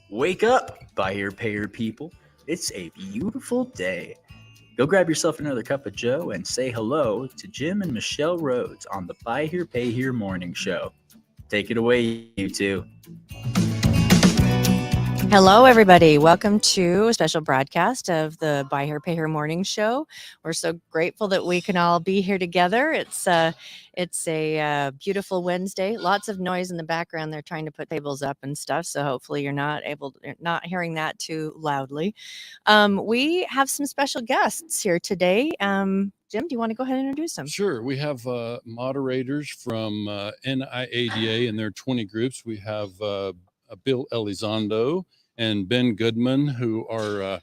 Wake up, buyer payer people. It's a beautiful day. Go grab yourself another cup of joe and say hello to Jim and Michelle Rhodes on the Buy Here Pay Here morning show. Take it away, you two. Hello, everybody. Welcome to a special broadcast of the Buy Her Pay Her Morning Show. We're so grateful that we can all be here together. It's a beautiful Wednesday. Lots of noise in the background. They're trying to put tables up and stuff. So hopefully you're not hearing that too loudly. We have some special guests here today. Jim, do you want to go ahead and introduce them? Sure. We have moderators from NIADA and their 20 groups. We have Bill Elizondo and Ben Goodman, who are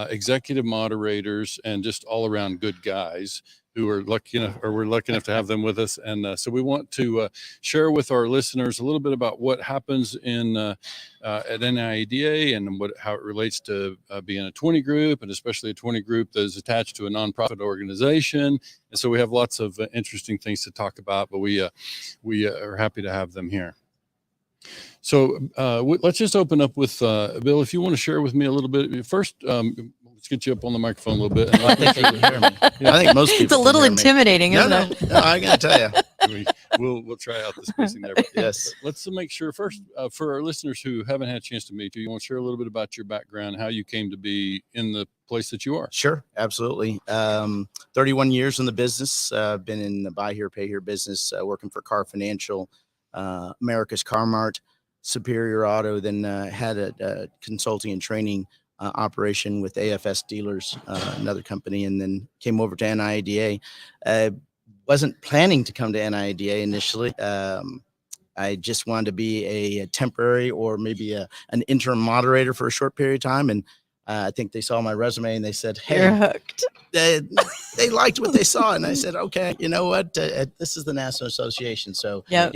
executive moderators and just all around good guys who are lucky enough, or we're lucky enough to have them with us. And so we want to share with our listeners a little bit about what happens in at NIADA and how it relates to being a 20 group, and especially a 20 group that is attached to a nonprofit organization. And so we have lots of interesting things to talk about, but we are happy to have them here. So let's just open up with Bill. If you want to share with me a little bit first, let's get you up on the microphone a little bit. I think you can hear me. Yeah. I think most people. It's a little intimidating, isn't it? No, I gotta tell you. We'll try out the spacing there. But yes. Let's make sure first for our listeners who haven't had a chance to meet you, you want to share a little bit about your background, how you came to be in the place that you are. Sure, absolutely. 31 years in the business. Been in the Buy Here Pay Here business, working for Car Financial, America's Car Mart, Superior Auto. Then had a consulting and training operation with AFS Dealers, another company, and then came over to NIADA. Wasn't planning to come to NIADA initially. I just wanted to be a temporary or maybe an interim moderator for a short period of time. And I think they saw my resume and they said, hey, you're hooked. They liked what they saw. And I said, okay, you know what? This is the National Association. So, Yep.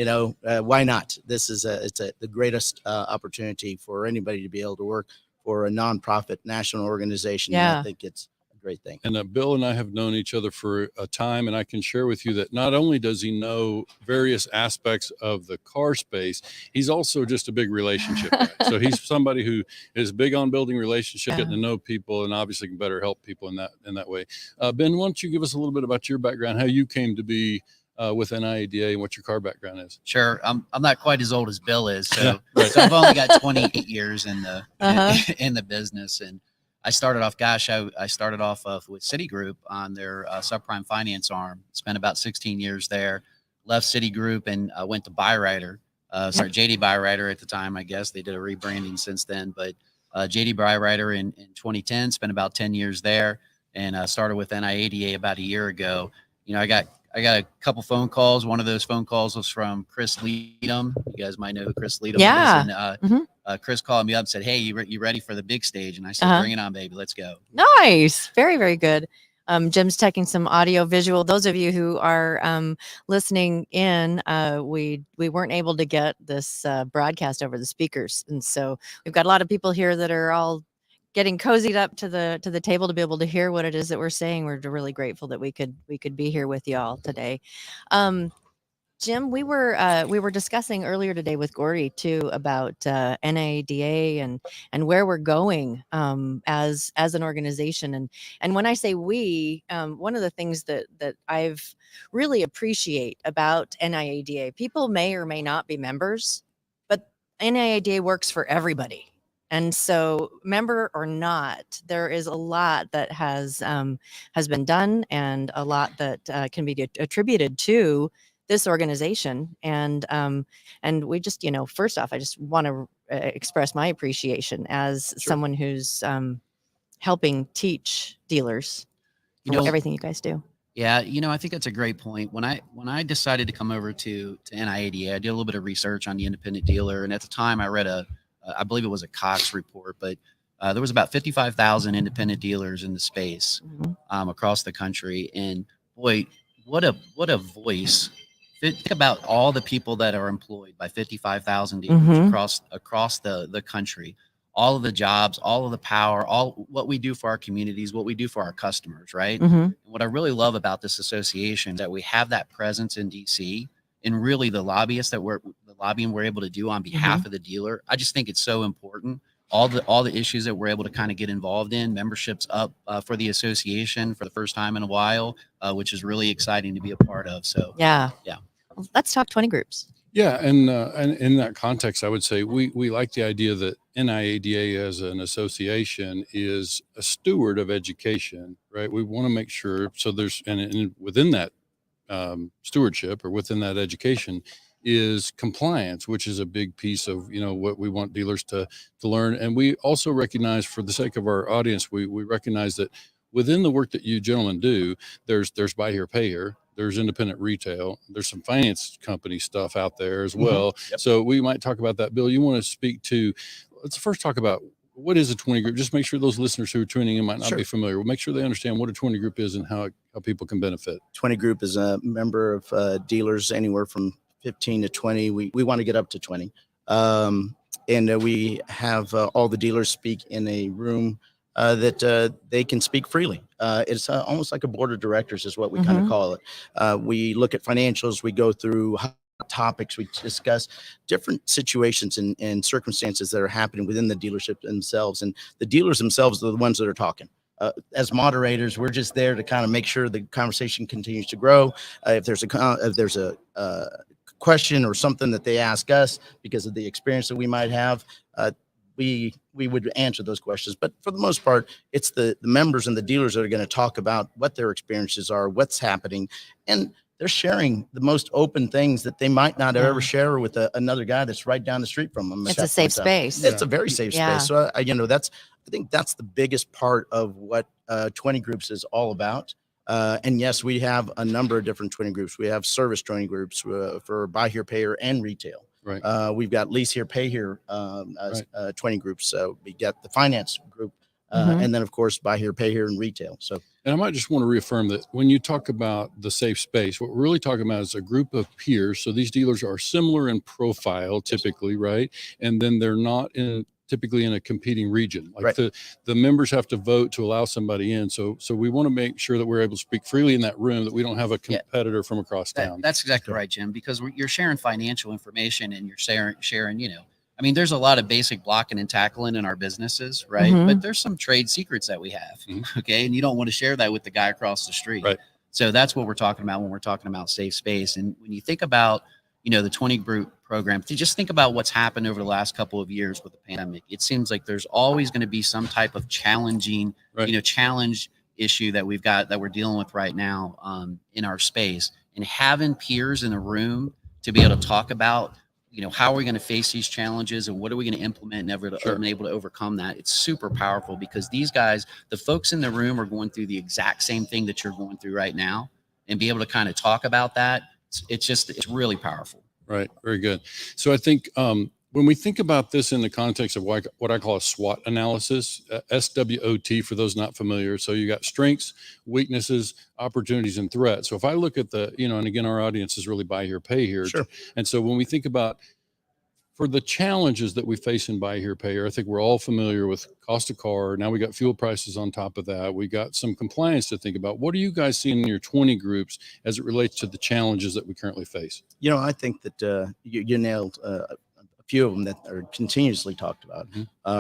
Why not? This is the greatest opportunity for anybody to be able to work for a nonprofit national organization. Yeah. And I think it's a great thing. And Bill and I have known each other for a time, and I can share with you that not only does he know various aspects of the car space, he's also just a big relationship guy. So he's somebody who is big on building relationships, getting to know people, and obviously can better help people in that way. Ben, why don't you give us a little bit about your background, how you came to be with NIADA and what your car background is? Sure. I'm not quite as old as Bill is, so, Yeah, right. so I've only got 28 years in the Uh-huh. business, and I started off. I started off with Citigroup on their subprime finance arm. Spent about 16 years there. Left Citigroup and went to Byrider. JD Byrider at the time. I guess they did a rebranding since then, but JD Byrider in 2010. Spent about 10 years there, and started with NIADA about a year ago. I got a couple phone calls. One of those phone calls was from Chris Leadham. You guys might know who Chris Leadham Yeah. is. And Chris called me up and said, hey, you ready for the big stage? And I said, bring it on, baby. Let's go. Nice. Very, very good. Jim's taking some audio visual. Those of you who are listening in, we weren't able to get this broadcast over the speakers. And so we've got a lot of people here that are all getting cozied up to the table to be able to hear what it is that we're saying. We're really grateful that we could be here with you all today. Jim, we were discussing earlier today with Gordy too about NIADA and where we're going as an organization. And when I say we, one of the things that I've really appreciate about NIADA, people may or may not be members, but NIADA works for everybody. And so, member or not, there is a lot that has been done, and a lot that can be attributed to this organization. And we just, first off, I just want to express my appreciation as someone who's helping teach dealers everything you guys do. Yeah, I think that's a great point. When I decided to come over to NIADA, I did a little bit of research on the independent dealer, and at the time I read I believe it was a Cox report, but there was about 55,000 independent dealers in the space across the country. And boy, what a voice. Think about all the people that are employed by 55,000 dealers across the country, all of the jobs, all of the power, all what we do for our communities, what we do for our customers, right? And what I really love about this association is that we have that presence in DC, and really the lobbying we're able to do on behalf of the dealer. I just think it's so important all the issues that we're able to kind of get involved in. Memberships up for the association for the first time in a while, which is really exciting to be a part of. So Yeah. Yeah. Well, let's talk 20 groups. Yeah, and in that context, I would say we like the idea that NIADA as an association is a steward of education, right? We want to make sure so there's and within that stewardship or within that education is compliance, which is a big piece of what we want dealers to learn. And we also recognize, for the sake of our audience, we recognize that within the work that you gentlemen do, there's buy here, pay here. There's independent retail. There's some finance company stuff out there as well. Yep. So we might talk about that. Bill, you want to speak to, let's first talk about what is a 20 group. Just make sure those listeners who are tuning in might not Sure. be familiar. We'll make sure they understand what a 20 group is and how people can benefit. 20 Group is a member of dealers anywhere from 15 to 20. We want to get up to 20. And we have all the dealers speak in a room that they can speak freely. It's almost like a board of directors is what we kind of call it. We look at financials, we go through topics, we discuss different situations and circumstances that are happening within the dealership themselves. And the dealers themselves are the ones that are talking. As moderators, we're just there to kind of make sure the conversation continues to grow. If there's a question or something that they ask us because of the experience that we might have, we would answer those questions. But for the most part, it's the members and the dealers that are going to talk about what their experiences are, what's happening, and they're sharing the most open things that they might not ever share with another guy that's right down the street from them. It's a safe space. It's a very safe Yeah. space. So I think that's the biggest part of what 20 Groups is all about. And yes, we have a number of different 20 groups. We have service 20 groups for buy here, pay here, and retail. Right. We've got lease here, pay here 20 groups. So we got the finance group, and then of course buy here, pay here, and retail. So, and I might just want to reaffirm that when you talk about the safe space, what we're really talking about is a group of peers. So these dealers are similar in profile, typically, right? And then they're not typically in a competing region. Like Right. the members have to vote to allow somebody in. So we want to make sure that we're able to speak freely in that room, that we don't have a competitor from across town. That's exactly right, Jim, because you're sharing financial information and you're sharing, I mean, there's a lot of basic blocking and tackling in our businesses, right? Mhm. But there's some trade secrets that we have, okay? And you don't want to share that with the guy across the street. Right. So that's what we're talking about when we're talking about safe space. And when you think about, the 20 group program, just think about what's happened over the last couple of years with the pandemic. It seems like there's always going to be some type of challenging, challenge issue that we're dealing with right now in our space. And having peers in a room to be able to talk about, how are we going to face these challenges and what are we going to implement and able to overcome that? It's super powerful because these guys, the folks in the room are going through the exact same thing that you're going through right now, and be able to kind of talk about that. It's really powerful. Right. Very good. So I think when we think about this in the context of what I call a SWOT analysis, SWOT for those not familiar. So you got strengths, weaknesses, opportunities, and threats. So if I look at and again, our audience is really buy here, pay here. Sure. And so when we think about for the challenges that we face in buy here, pay here, I think we're all familiar with cost of car. Now we got fuel prices on top of that. We got some compliance to think about. What are you guys seeing in your 20 groups as it relates to the challenges that we currently face? I think that you nailed a few of them that are continuously talked about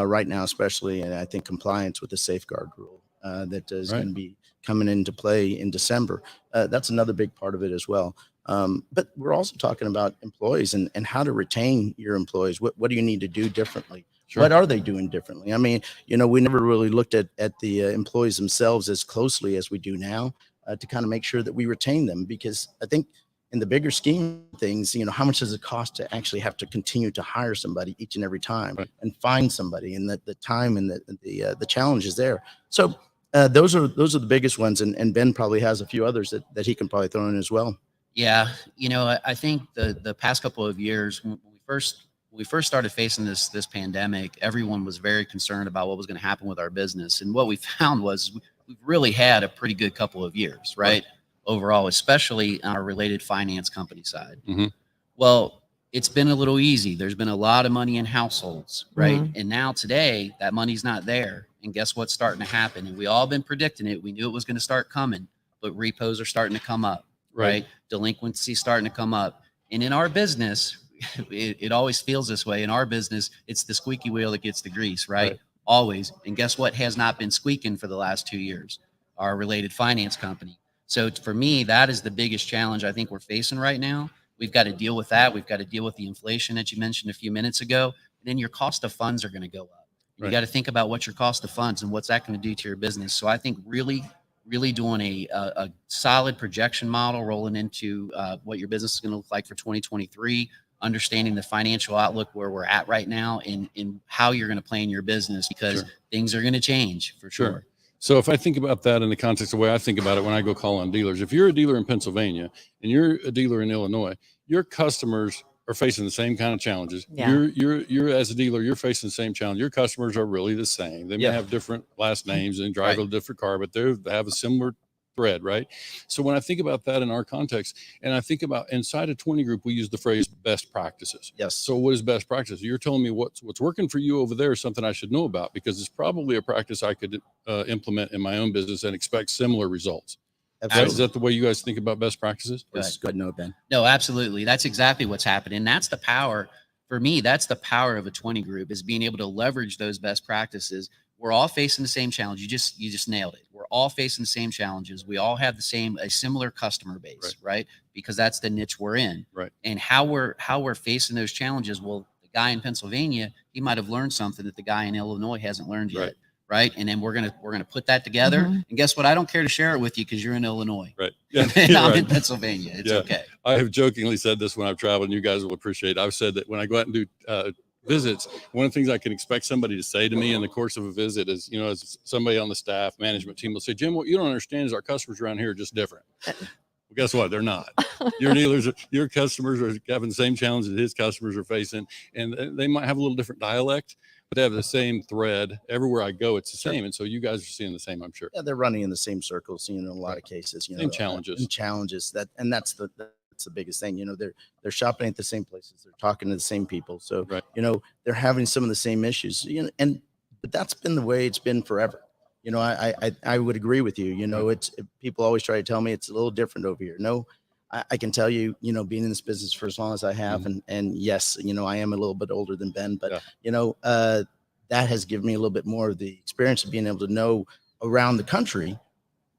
right now, especially, and I think compliance with the safeguard rule that is going to be coming into play in December. That's another big part of it as well. But we're also talking about employees and how to retain your employees. What do you need to do differently? Sure. What are they doing differently? I mean, we never really looked at the employees themselves as closely as we do now to kind of make sure that we retain them, because I think in the bigger scheme of things, how much does it cost to actually have to continue to hire somebody each and every time and find somebody, and the time and the challenge is there. So those are the biggest ones. And Ben probably has a few others that he can probably throw in as well. Yeah. I think the past couple of years, when we first started facing this pandemic, everyone was very concerned about what was going to happen with our business. And what we found was we've really had a pretty good couple of years, right? Overall, especially on our related finance company side. Mm-hmm. Well, it's been a little easy. There's been a lot of money in households, right? And now today that money's not there. And guess what's starting to happen? And we all been predicting it. We knew it was going to start coming, but repos are starting to come up, right? Delinquency starting to come up. And in our business, it always feels this way in our business. It's the squeaky wheel that gets the grease, right? Right. Always. And guess what has not been squeaking for the last 2 years? Our related finance company. So for me, that is the biggest challenge I think we're facing right now. We've got to deal with that. We've got to deal with the inflation that you mentioned a few minutes ago. And then your cost of funds are going to go up. You Right. got to think about what your cost of funds and what's that going to do to your business. So I think really doing a solid projection model rolling into what your business is going to look like for 2023, understanding the financial outlook where we're at right now and how you're going to plan your business, because Sure. things are going to change for sure. So if I think about that in the context of the way I think about it when I go call on dealers, if you're a dealer in Pennsylvania and you're a dealer in Illinois, your customers are facing the same kind of challenges. Yeah. You're as a dealer, you're facing the same challenge. Your customers are really the same. They may Yeah. have different last names and drive Right. a different car, but they have a similar thread, right? So when I think about that in our context, and I think about inside a 20 group, we use the phrase best practices. Yes. So what is best practice? You're telling me what's working for you over there is something I should know about, because it's probably a practice I could implement in my own business and expect similar results. Right? Is Absolutely. that the way you guys think about best practices? Yes. Go ahead, no, Ben. No, absolutely. That's exactly what's happening. That's the power for me. That's the power of a 20 group, is being able to leverage those best practices. We're all facing the same challenge. You just nailed it. We're all facing the same challenges. We all have a similar customer base, right? Because that's the niche we're in. Right. And how we're facing those challenges. Well, the guy in Pennsylvania, he might have learned something that the guy in Illinois hasn't learned yet. Right. And then we're gonna put that together. Mhm. And guess what? I don't care to share it with you because you're in Illinois. Right. Yeah. And you're I'm right. in Pennsylvania. It's Yeah. okay. I have jokingly said this when I've traveled, and you guys will appreciate it. I've said that when I go out and do visits, one of the things I can expect somebody to say to me in the course of a visit is, as somebody on the staff management team will say, Jim, what you don't understand is our customers around here are just different. Well, guess what? They're not. Your dealers, your customers are having the same challenges his customers are facing, and they might have a little different dialect, but they have the same thread. Everywhere I go, it's the same. And so you guys are seeing the same, I'm sure. Yeah, they're running in the same circles, in a lot of cases, Same challenges. and challenges that's the biggest thing. They're shopping at the same places, they're talking to the same people. So, Right. they're having some of the same issues, but that's been the way it's been forever. I would agree with you. It's people always try to tell me it's a little different over here. No, I can tell you, being in this business for as long as I have, and yes, I am a little bit older than Ben, but that has given me a little bit more of the experience of being able to know around the country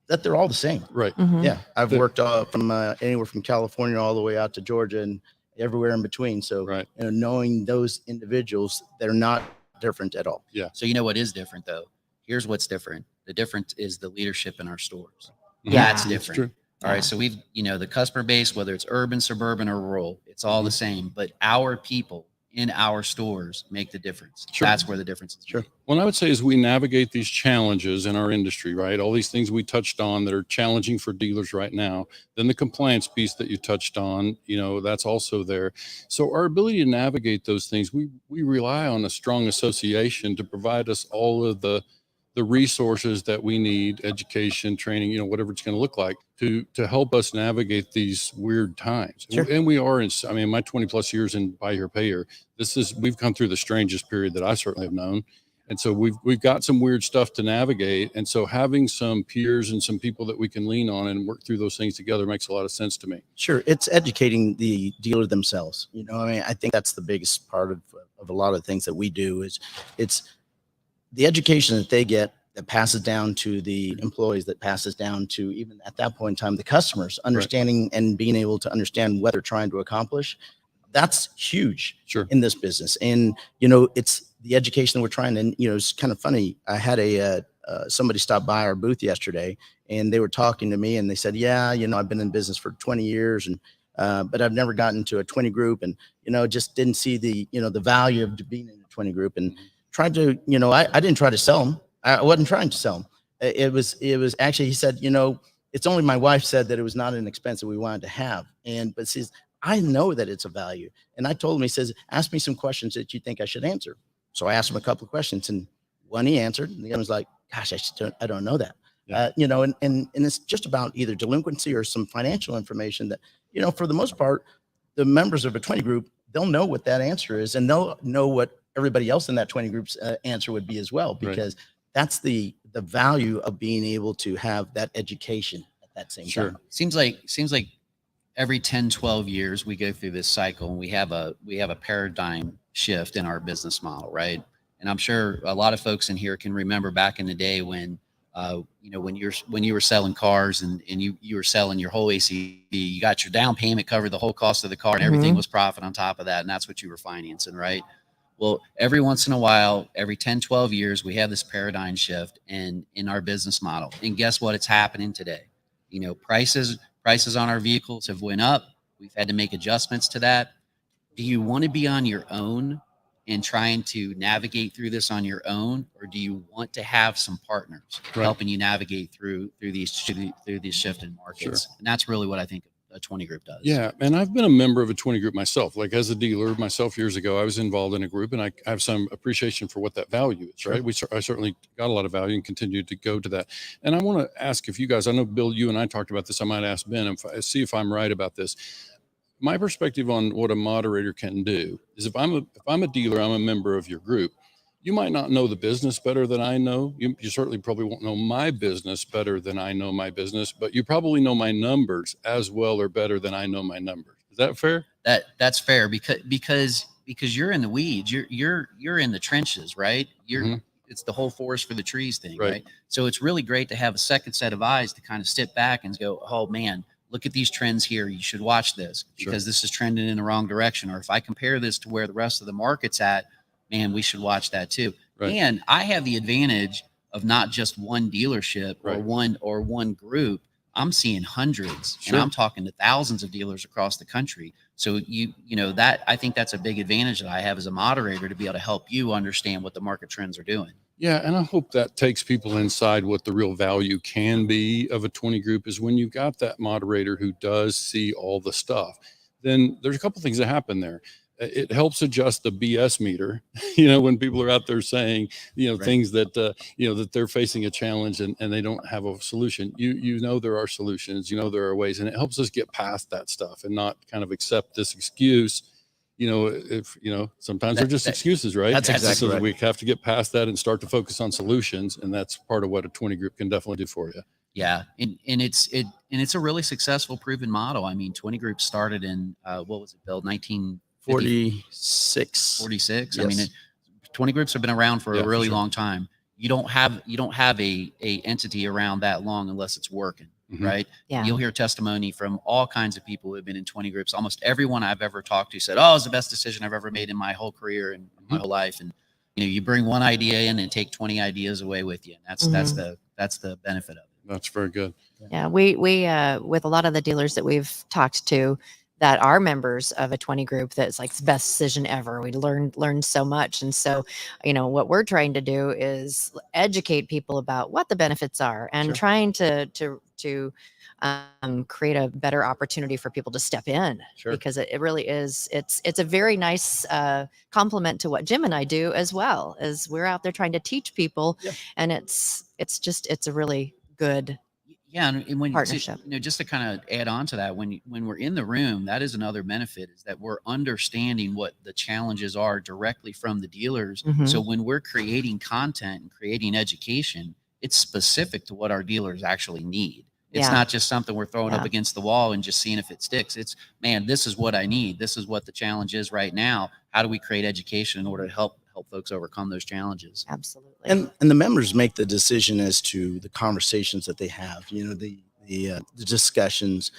that they're all the same. Right. Mhm. Yeah, I've worked from anywhere from California all the way out to Georgia and everywhere in between. So, Right. knowing those individuals, they're not different at all. So you know what is different though? Here's what's different. The difference is the leadership in our stores. Yeah. That's That's different. true. All right. So we've, the customer base, whether it's urban, suburban, or rural, it's all the same. But our people in our stores make the difference. Sure. That's where the difference is. Sure. made. Well, I would say as we navigate these challenges in our industry, right? All these things we touched on that are challenging for dealers right now, then the compliance piece that you touched on, that's also there. So our ability to navigate those things, we rely on a strong association to provide us all of the resources that we need, education, training, whatever it's going to look like to help us navigate these weird times. Sure. And we are my 20 plus years in buy here, pay here, we've come through the strangest period that I certainly have known. And so we've got some weird stuff to navigate. And so having some peers and some people that we can lean on and work through those things together makes a lot of sense to me. Sure. It's educating the dealer themselves. I think that's the biggest part of a lot of things that we do is it's the education that they get that passes down to the employees, that passes down to, even at that point in time, the customers, understanding and being able to understand what they're trying to accomplish. That's huge. Sure. In this business. And, it's the education that we're trying to, it's kind of funny. I had somebody stop by our booth yesterday and they were talking to me and they said, yeah, I've been in business for 20 years and, but I've never gotten to a 20 group and, just didn't see the, the value of being in a 20 group and tried to, I didn't try to sell them. I wasn't trying to sell them. It was actually, he said, it's only my wife said that it was not an expense that we wanted to have. But says, I know that it's a value. And I told him, he says, ask me some questions that you think I should answer. So I asked him a couple of questions and one he answered and the other was like, gosh, I don't know that. Yeah. And it's just about either delinquency or some financial information that, for the most part, the members of a 20 group, they'll know what that answer is and they'll know what everybody else in that 20 group's answer would be as well, because that's the value of being able to have that education at that same time. Seems like every 10, 12 years, we go through this cycle and we have a paradigm shift in our business model, right? And I'm sure a lot of folks in here can remember back in the day when, when you were selling cars and you were selling your whole ACV, you got your down payment covered the whole cost of the car and everything was profit on top of that. And that's what you were financing, right? Well, every once in a while, every 10, 12 years, we have this paradigm shift in our business model. And guess what? It's happening today. Prices on our vehicles have went up. We've had to make adjustments to that. Do you want to be on your own and trying to navigate through this on your own, or do you want to have some partners helping you navigate through these shifting markets? And that's really what I think a 20 group does. Yeah. And I've been a member of a 20 group myself. Like as a dealer myself years ago, I was involved in a group, and I have some appreciation for what that value is, right? I certainly got a lot of value and continue to go to that. And I want to ask if you guys, I know Bill, you and I talked about this. I might ask Ben and see if I'm right about this. My perspective on what a moderator can do is if I'm a dealer, I'm a member of your group. You might not know the business better than I know. You certainly probably won't know my business better than I know my business, but you probably know my numbers as well or better than I know my numbers. Is that fair? That's fair because you're in the weeds. You're in the trenches, right? It's the whole forest for the trees thing, right? So it's really great to have a second set of eyes to kind of step back and go, oh man, look at these trends here. You should watch this because this is trending in the wrong direction. Or if I compare this to where the rest of the market's at, man, we should watch that too. And I have the advantage of not just one dealership or one group. I'm seeing hundreds and I'm talking to thousands of dealers across the country. So that I think that's a big advantage that I have as a moderator to be able to help you understand what the market trends are doing. Yeah. And I hope that takes people inside what the real value can be of a 20 group is when you've got that moderator who does see all the stuff. Then there's a couple things that happen there. It helps adjust the BS meter, when people are out there saying, things that, that they're facing a challenge and they don't have a solution. There are solutions, there are ways, and it helps us get past that stuff and not kind of accept this excuse. Sometimes they're just excuses, right? That's exactly right. We have to get past that and start to focus on solutions. And that's part of what a 20 group can definitely do for you. Yeah. And it's a really successful proven model. I mean, 20 groups started in, what was it, Bill? 1946. 46. Yes. I mean, 20 groups have been around for a really long time. You don't have a entity around that long unless it's working. Right. Yeah. You'll hear testimony from all kinds of people who have been in 20 groups. Almost everyone I've ever talked to said, oh, it's the best decision I've ever made in my whole career and my whole life. And, you bring one idea in and take 20 ideas away with you. And that's the benefit of it. That's very good. Yeah. We with a lot of the dealers that we've talked to that are members of a 20 group, that's like the best decision ever. We learned so much. And so, what we're trying to do is educate people about what the benefits are and trying to create a better opportunity for people to step in because it really is. It's a very nice complement to what Jim and I do as well, as we're out there trying to teach people. And it's a really good and when partnership. Just to kind of add on to that, when we're in the room, that is another benefit is that we're understanding what the challenges are directly from the dealers. So when we're creating content and creating education, it's specific to what our dealers actually need. It's not just something we're throwing up against the wall and just seeing if it sticks. It's, man, this is what I need. This is what the challenge is right now. How do we create education in order to help folks overcome those challenges? Absolutely. And the members make the decision as to the conversations that they have, the discussions.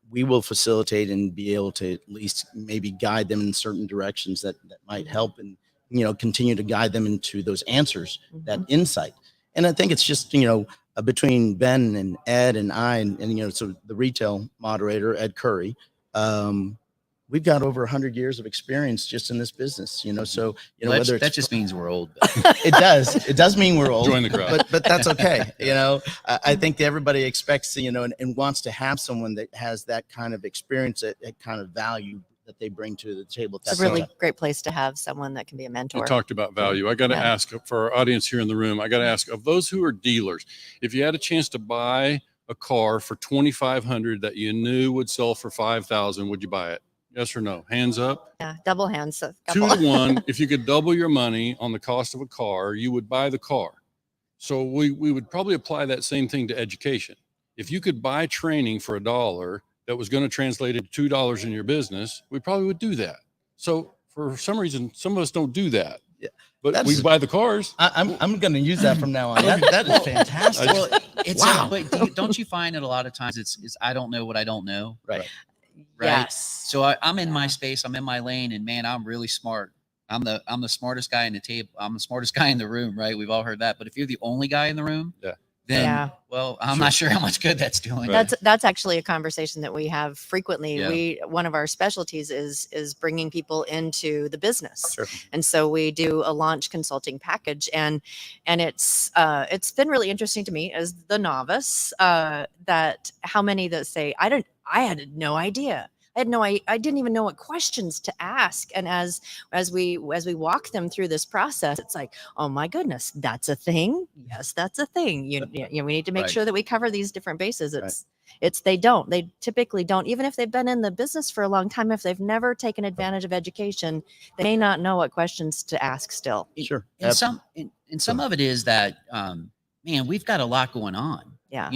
We will facilitate and be able to at least maybe guide them in certain directions that might help and, continue to guide them into those answers, that insight. And I think it's just, between Ben and Ed and I and so the retail moderator, Ed Curry, we've got over 100 years of experience just in this business, so, whether that just means we're old. It does mean we're old. Join the crowd. But that's okay. I think everybody expects, and wants to have someone that has that kind of experience, that kind of value that they bring to the table. It's a really great place to have someone that can be a mentor. You talked about value. I got to ask for our audience here in the room, I got to ask of those who are dealers, if you had a chance to buy a car for $2,500 that you knew would sell for $5,000, would you buy it? Yes or no? Hands up. Yeah, double hands. 2-1. If you could double your money on the cost of a car, you would buy the car. So we would probably apply that same thing to education. If you could buy training for $1 that was going to translate into $2 in your business, we probably would do that. So for some reason, some of us don't do that. Yeah. But we buy the cars. I'm going to use that from now on. That is fantastic. Well, it's Wow. but don't you find that a lot of times it's I don't know what I don't know. Right. Yes. So I'm in my space, I'm in my lane, and man, I'm really smart. I'm the smartest guy in the table. I'm the smartest guy in the room, right? We've all heard that. But if you're the only guy in the room, then well, I'm not sure how much good that's doing. Right. That's actually a conversation that we have frequently. Yeah. One of our specialties is bringing people into the business. Sure. And so we do a launch consulting package, and it's been really interesting to me as the novice that how many that say I had no idea. I didn't even know what questions to ask. And as we walk them through this process, it's like, oh my goodness, that's a thing. Yes, that's a thing. We need to make Right. sure that we cover these different bases. Right. They typically don't, even if they've been in the business for a long time, if they've never taken advantage of education, they may not know what questions to ask still. Sure. And some of it is that man, we've got a lot going on. Yeah.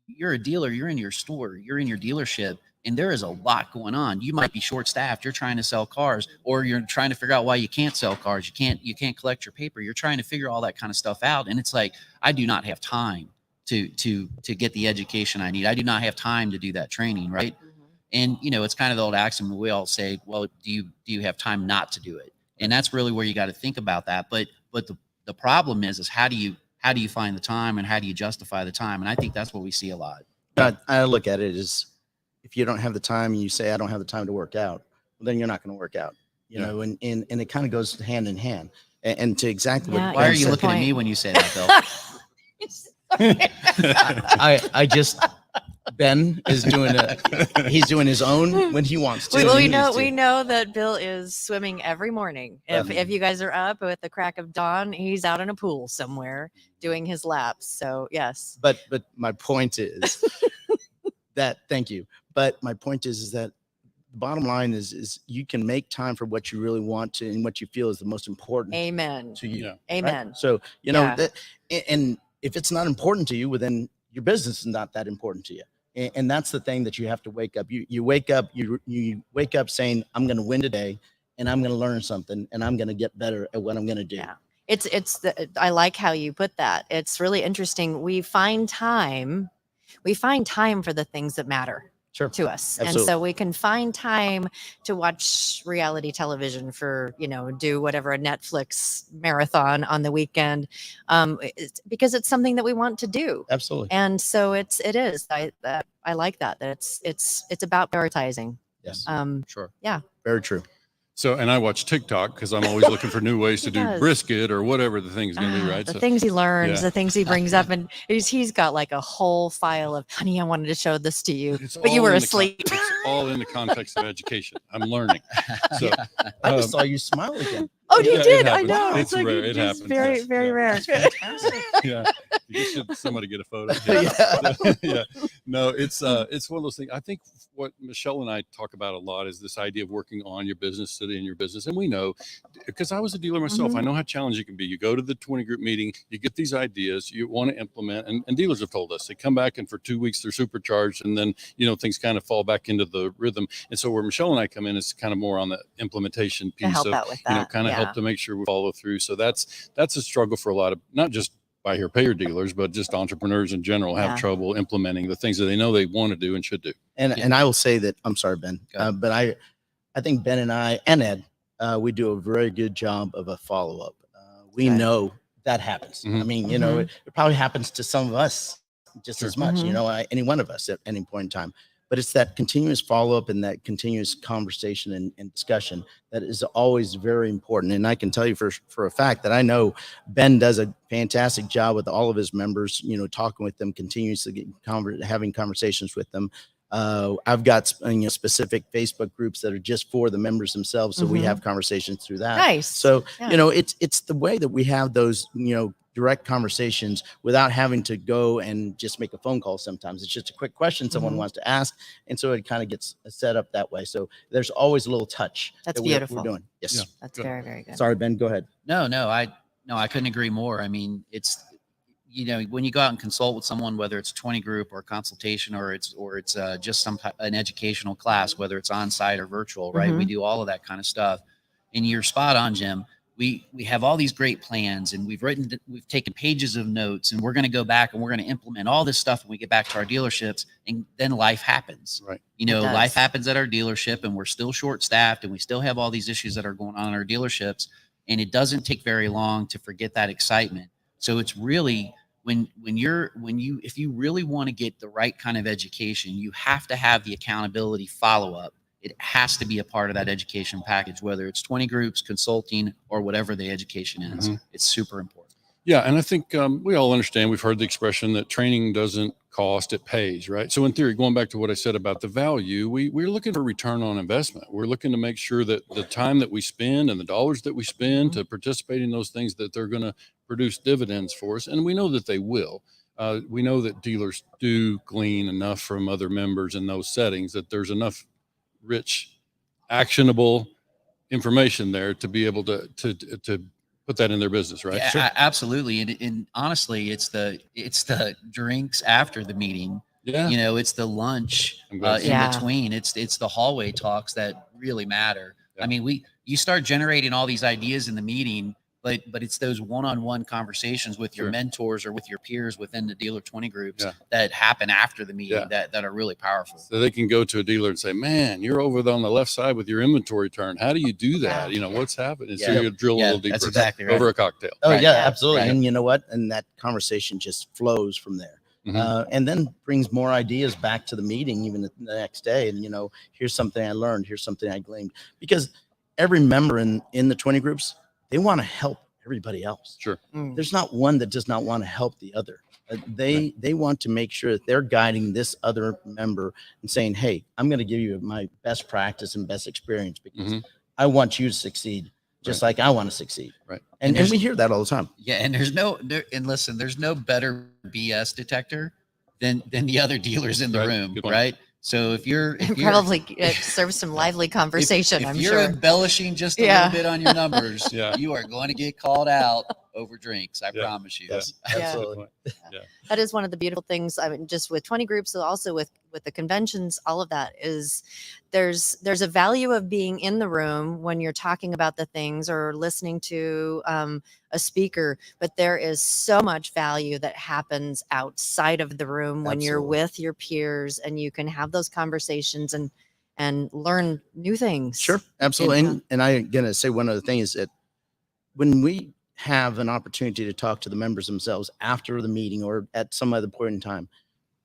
You're a dealer, you're in your store, you're in your dealership, and there is a lot going on. You might be short staffed, you're trying to sell cars, or you're trying to figure out why you can't sell cars. You can't collect your paper. You're trying to figure all that kind of stuff out. And it's like, I do not have time to get the education I need. I do not have time to do that training. Right. And it's kind of the old axiom we all say, well, do you have time not to do it? And that's really where you got to think about that. But the problem is how do you find the time, and how do you justify the time? And I think that's what we see a lot. I look at it as, if you don't have the time and you say, I don't have the time to work out, well, then you're not going to work out, you know, and it kind of goes hand in hand. And to exactly what Why Ben are you said, looking at me when you say that, Bill? I just, Ben is he's doing his own when he wants to. We know that Bill is swimming every morning. If you guys are up with the crack of dawn, he's out in a pool somewhere doing his laps. So yes. But my point is thank you. But my point is that the bottom line is you can make time for what you really want to and what you feel is the most important Amen. to you. Yeah. Right? Amen. So, and if it's not important to you, well, then your business is not that important to you. And that's the thing that you have to wake up. You wake up, you wake up saying, I'm going to win today, and I'm going to learn something, and I'm going to get better at what I'm going to do. Yeah. I like how you put that. It's really interesting. We find time for the things that matter. Sure. To us. Absolutely. And so we can find time to watch reality television for, do whatever, a Netflix marathon on the weekend, because it's something that we want to do. Absolutely. And so it is. I like that it's about prioritizing. Yes. Sure. Yeah. Very true. So, and I watch TikTok because I'm always looking for new ways to do does. brisket or whatever the thing's going to be, right? The So, things he learns, yeah. the things he brings up, and he's got like a whole file of, honey, I wanted to show this to you, it's but you all were in the asleep. it's all in the context of education. I'm learning. So, I just saw you smile again. Oh, you Yeah, it did. I happens. know. It's like rare. It it's happens, very, yes. very Yeah. rare. yeah, you should somebody get a photo. Yeah. No, it's one of those things. I think what Michelle and I talk about a lot is this idea of working on your business, sitting in your business. And we know, because I was a dealer myself, I know how challenging it can be. You go to the 20 group meeting, you get these ideas you want to implement, and dealers have told us they come back and for 2 weeks they're supercharged, and then things kind of fall back into the rhythm. And so where Michelle and I come in is kind of more on the implementation piece help of out with that, kind of help to make sure we follow through. So that's a struggle for a lot of, not just buy here, pay your dealers, but just entrepreneurs in general have trouble implementing the things that they know they want to do and should do. And I will say that, I'm sorry, Ben, but I think Ben and I and Ed, we do a very good job of a follow-up. We know that happens. I mean, it probably happens to some of us just as much, any one of us at any point in time. But it's that continuous follow-up and that continuous conversation and discussion that is always very important. And I can tell you for a fact that I know Ben does a fantastic job with all of his members, talking with them, continuously having conversations with them. I've got specific Facebook groups that are just for the members themselves. So we have conversations through that. Nice. So, it's the way that we have those, direct conversations without having to go and just make a phone call. Sometimes it's just a quick question someone wants to ask. And so it kind of gets set up that way. So there's always a little touch. That's that beautiful. We're doing. Yes. That's very, very good. Sorry, Ben, go ahead. No, I couldn't agree more. I mean, you know, when you go out and consult with someone, whether it's a 20 group or a consultation, or it's just an educational class, whether it's on site or virtual, right? We do all of that kind of stuff. And you're spot on, Jim. We have all these great plans, and we've taken pages of notes, and we're going to go back and we're going to implement all this stuff when we get back to our dealerships. And then life happens, right? You know, life happens at our dealership, and we're still short staffed, and we still have all these issues that are going on in our dealerships. And it doesn't take very long to forget that excitement. So it's really if you really want to get the right kind of education, you have to have the accountability follow up. It has to be a part of that education package, whether it's 20 groups, consulting, or whatever the education is. It's super important. Yeah. And I think we all understand, we've heard the expression that training doesn't cost, it pays, right? So in theory, going back to what I said about the value, we're looking for return on investment. We're looking to make sure that the time that we spend and the dollars that we spend to participate in those things, that they're going to produce dividends for us. And we know that they will. We know that dealers do glean enough from other members in those settings that there's enough rich, actionable information there to be able to put that in their business, right? Yeah, sure. Absolutely. And honestly, it's the drinks after the meeting. Yeah. You know, it's the lunch in between. It's the hallway talks that really matter. Yeah. I mean, you start generating all these ideas in the meeting, but it's those one-on-one conversations with your mentors or with your peers within the dealer 20 groups that happen after the meeting that are really powerful. So they can go to a dealer and say, man, you're over on the left side with your inventory turn. How do you do that? You know, what's happening? So you drill a little deeper. That's exactly right. Over a cocktail. Oh, yeah, absolutely. Right. And you know what? And that conversation just flows from there. And then brings more ideas back to the meeting, even the next day. And, you know, here's something I learned. Here's something I gleaned. Because every member in the 20 groups, they want to help everybody else. Sure. There's not one that does not want to help the other. They want to make sure that they're guiding this other member and saying, hey, I'm going to give you my best practice and best experience because I want you to succeed just like I want to succeed. Right. And we hear that all the time. Yeah. And there's no better BS detector than the other dealers in the room. Right. So if you're probably serve some lively conversation, if I'm you're sure. embellishing just a little bit on your numbers, you are going to get called out over drinks. I promise you. Yes, absolutely. Yeah. That is one of the beautiful things. I mean, just with 20 groups, also with the conventions, all of that is there's a value of being in the room when you're talking about the things or listening to a speaker, but there is so much value that happens outside of the room when you're with your peers and you can have those conversations and learn new things. Sure, absolutely. And I'm going to say one other thing is that when we have an opportunity to talk to the members themselves after the meeting or at some other point in time,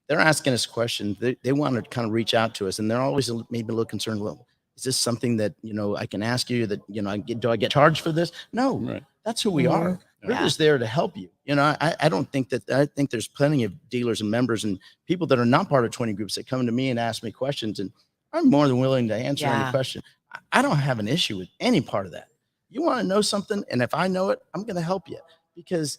they're asking us questions. They want to kind of reach out to us, and they're always maybe a little concerned. Well, is this something that, you know, I can ask you that, you know, do I get charged for this? No, that's who we are. We're just there to help you. You know, I don't think that, I think there's plenty of dealers and members and people that are not part of 20 groups that come to me and ask me questions, and I'm more than willing to answer any question. I don't have an issue with any part of that. You want to know something, and if I know it, I'm going to help you, because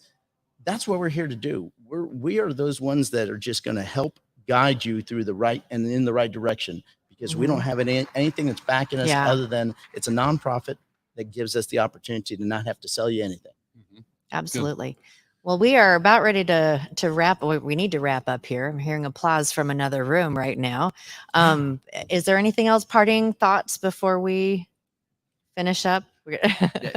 that's what we're here to do. We are those ones that are just going to help guide you through the right and in the right direction, because we don't have anything that's backing us other than it's a nonprofit that gives us the opportunity to not have to sell you anything. Absolutely. Good. Well, we are about ready to wrap. We need to wrap up here. I'm hearing applause from another room right now. Is there anything else, parting thoughts before we finish up?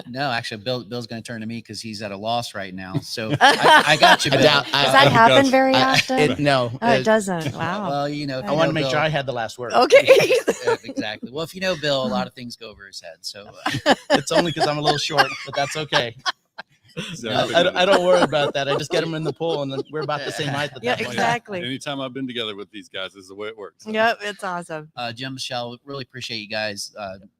No, actually, Bill's going to turn to me because he's at a loss right now. So I got you, Bill. Does that happen very often? No, it doesn't. Wow. Well, you know, I want to make sure I had the last word. Okay. Exactly. Well, if you know Bill, a lot of things go over his head. So it's only because I'm a little short, but that's okay. I don't worry about that. I just get him in the pool, and then we're about the same height. Yeah, exactly. Anytime I've been together with these guys, this is the way it works. Yep, it's awesome. Jim, Michelle, really appreciate you guys,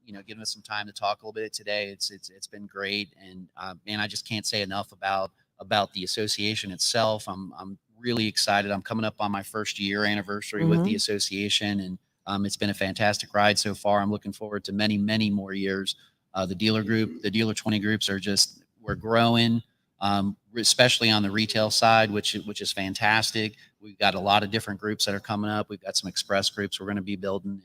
you know, giving us some time to talk a little bit today. It's been great, and man, I just can't say enough about the association itself. I'm really excited. I'm coming up on my first year anniversary with the association, and it's been a fantastic ride so far. I'm looking forward to many, many more years. The dealer group, the dealer 20 groups are just, we're growing, especially on the retail side, which is fantastic. We've got a lot of different groups that are coming up. We've got some express groups we're going to be building.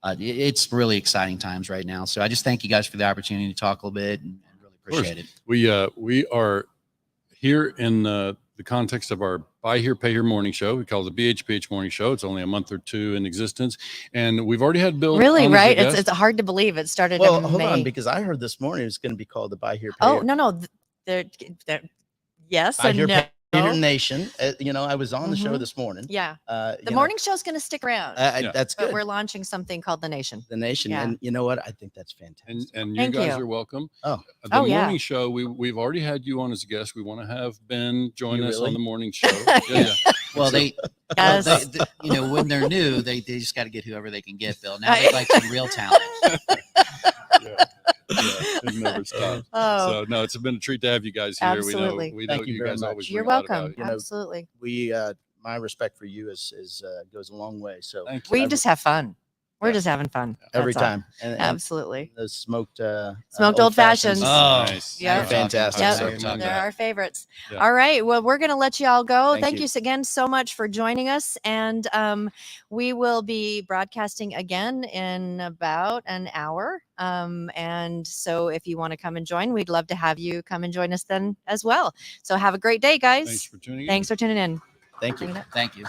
It's really exciting times right now. So I just thank you guys for the opportunity to talk a little bit, and really appreciate it. We are here in the context of our Buy Here, Pay Here morning show. We call it the BHPH morning show. It's only a month or two in existence. And we've already had Bill. Really, on as a right? guest. It's hard to believe it started Well, in hold May. on, because I heard this morning it's going to be called the Buy Here, Pay Oh, Here. no. They're, yes Buy and Here, no. Pay Here Nation. I was on the show Mhm. this morning. Yeah. The The morning show's going to stick around, Yeah. That's but good. we're launching something called The Nation. The Nation. Yeah. And you know what? I think that's fantastic. And you Thank guys you. are welcome. Oh. The Oh, yeah. morning show, we've already had you on as a guest. We want to have Ben join You us really? on the morning show. Yeah. Well, Yes. when they're new, they just got to get whoever they can get, Bill. Now they like some real talent. It never stops. Oh, So no, it's been a treat to have you guys here. Absolutely. We know Thank you you very guys much. always you're bring a lot of welcome. value. Absolutely. My respect for you is goes a long way. So Thank you. We just have fun. We're Yeah. just having fun. every That's all. time. And Absolutely. those smoked Old fashions. Oh, Nice. Yeah. They're Fantastic. Yep. So Talking They're about- our favorites. Yeah. All right. Well, we're going to let you all go. Thank Thank you. you again so much for joining us. And we will be broadcasting again in about an hour. And so if you want to come and join, we'd love to have you come and join us then as well. So have a great day, guys. Thanks for tuning in. Thanks for tuning in. Thank you. Thank you.